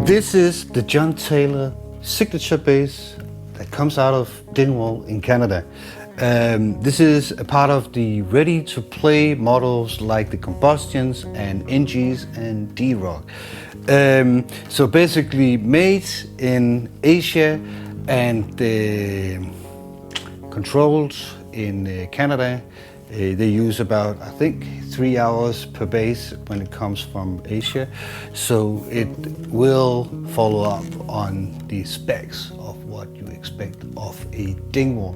This is the John Taylor Signature bass that comes out of Dingwall in Canada. This is a part of the ready-to-play models like the Combustions and NGs and D-Rock. So basically made in Asia and controlled in Canada. They use about, I think, 3 hours per bass when it comes from Asia. So it will follow up on the specs of what you expect of a Dingwall.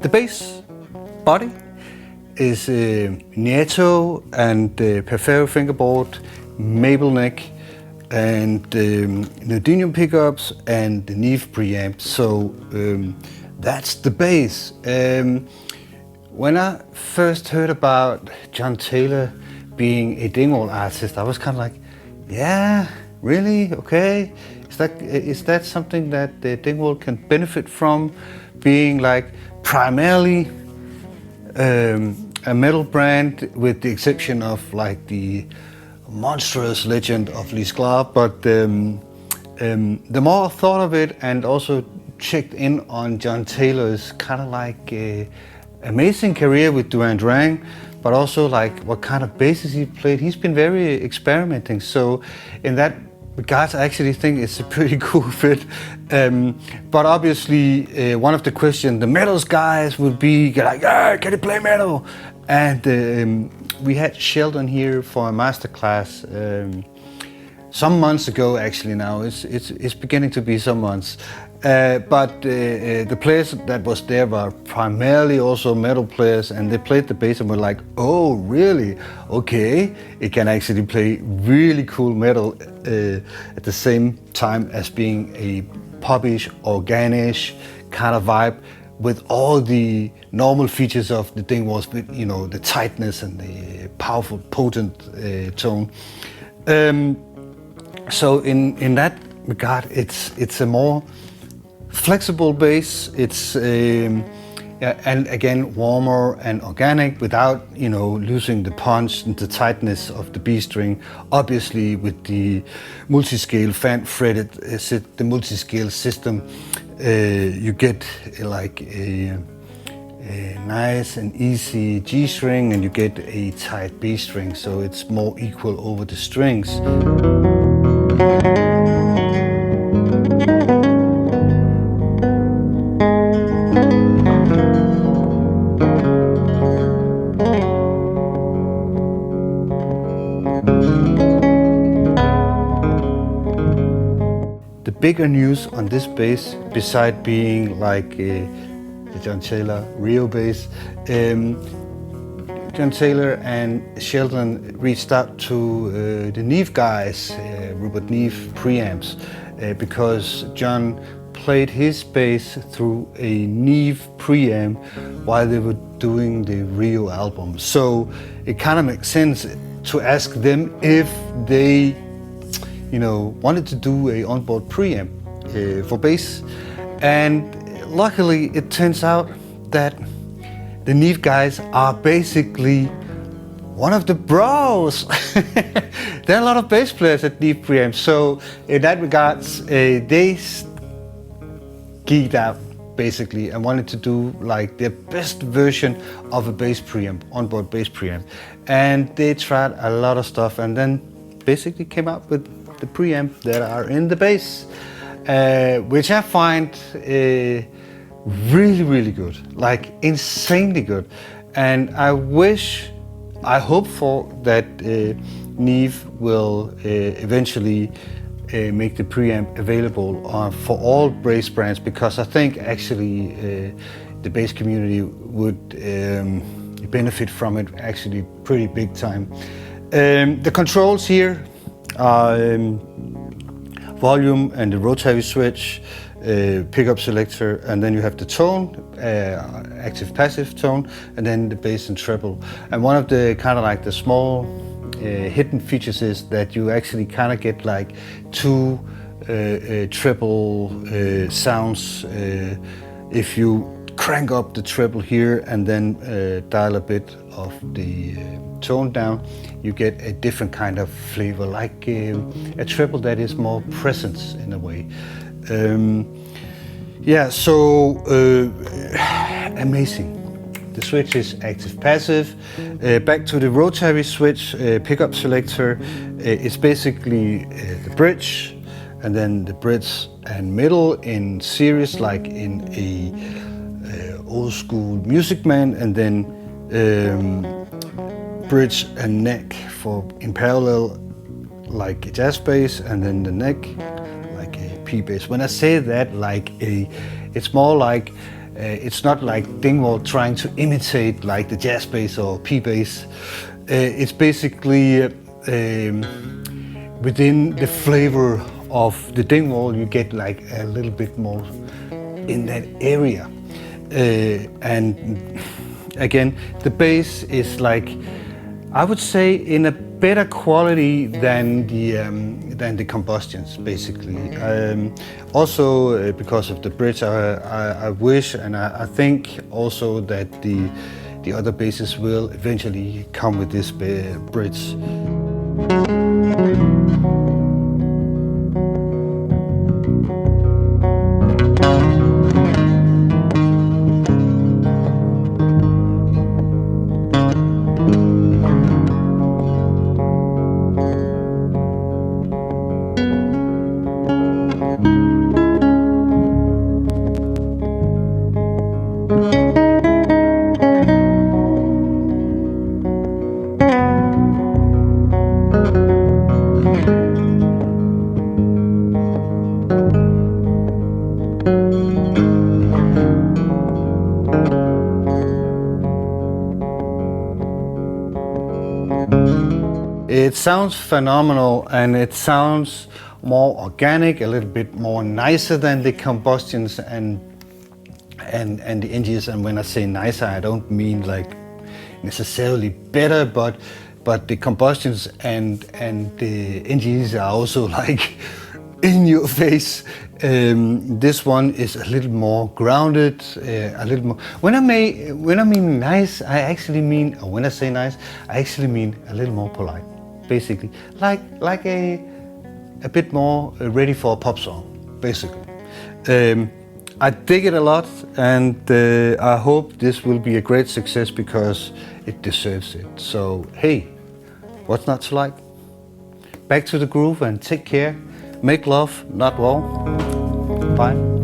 The bass body is Nieto and Perfero fingerboard, maple neck, and neodymium pickups and the Neve preamp. So that's the bass. When I first heard about John Taylor being a Dingwall artist, I was kind of like, yeah, really? Okay. Is that something that the Dingwall can benefit from, being like primarily a metal brand, with the exception of like the monstrous legend of Lee Sklar. But the more I thought of it and also checked in on John Taylor's kind of like amazing career with Duran Duran, but also like what kind of basses he played, he's been very experimenting. So in that regards, I actually think it's a pretty cool fit. But obviously, one of the questions the metals guys would be like, can you play metal? And we had Sheldon here for a masterclass some months ago. Actually, now it's beginning to be some months. But the players that was there were primarily also metal players, and they played the bass and were like, oh really? Okay, it can actually play really cool metal at the same time as being a popish, organish kind of vibe with all the normal features of the Dingwalls, with, you know, the tightness and the powerful, potent tone. So in that regard, it's a more flexible bass. It's and again warmer and organic without, you know, losing the punch and the tightness of the B string. Obviously, with the multi-scale fan fretted the multi-scale system, you get like a nice and easy G string, and you get a tight B string, so it's more equal over the strings. The bigger news on this bass, beside being like the John Taylor Rio bass, John Taylor and Sheldon reached out to the Neve guys, Rupert Neve preamps, because John played his bass through a Neve preamp while they were doing the Rio album. So it kind of makes sense to ask them if they, you know, wanted to do a onboard preamp for bass. And luckily it turns out that the Neve guys are basically one of the bros. There are a lot of bass players at Neve preamps, so in that regards, they geeked out basically and wanted to do like their best version of a bass preamp, onboard bass preamp. And they tried a lot of stuff and then basically came out with the preamp that are in the bass, which I find really, really good, like insanely good. And I hope for that Neve will eventually make the preamp available for all bass brands, because I think actually the bass community would benefit from it actually pretty big time. The controls here are volume and the rotary switch, pickup selector, and then you have the tone, active passive tone, and then the bass and treble. And one of the kind of like the small hidden features is that you actually kind of get like two treble sounds. If you crank up the treble here and then dial a bit of the tone down, you get a different kind of flavor, like a treble that is more presence in a way. Yeah, so amazing. The switch is active passive. Back to the rotary switch pickup selector. It's basically the bridge, and then the bridge and middle in series, like in a old school Music Man, and then bridge and neck for in parallel, like a jazz bass, and then the neck like a P bass. When I say that, it's more like it's not like Dingwall trying to imitate like the jazz bass or P bass. It's basically within the flavor of the Dingwall, you get like a little bit more in that area. And again, the bass is like, I would say, in a better quality than the combustions, basically. Also, because of the bridge, I wish, and I think also that the other basses will eventually come with this bridge. It sounds phenomenal, and it sounds more organic, a little bit more nicer than the combustions and the NGs. And when I say nicer, I don't mean like necessarily better, but the combustions and the NGs are also like in your face. This one is a little more grounded, a little more. When I mean nice, I actually mean, or when I say nice, I actually mean a little more polite, basically, like a bit more ready for a pop song, basically. I dig it a lot, and I hope this will be a great success because it deserves it. So hey, what's not to like? Back to the groove and take care. Make love, not war. Bye.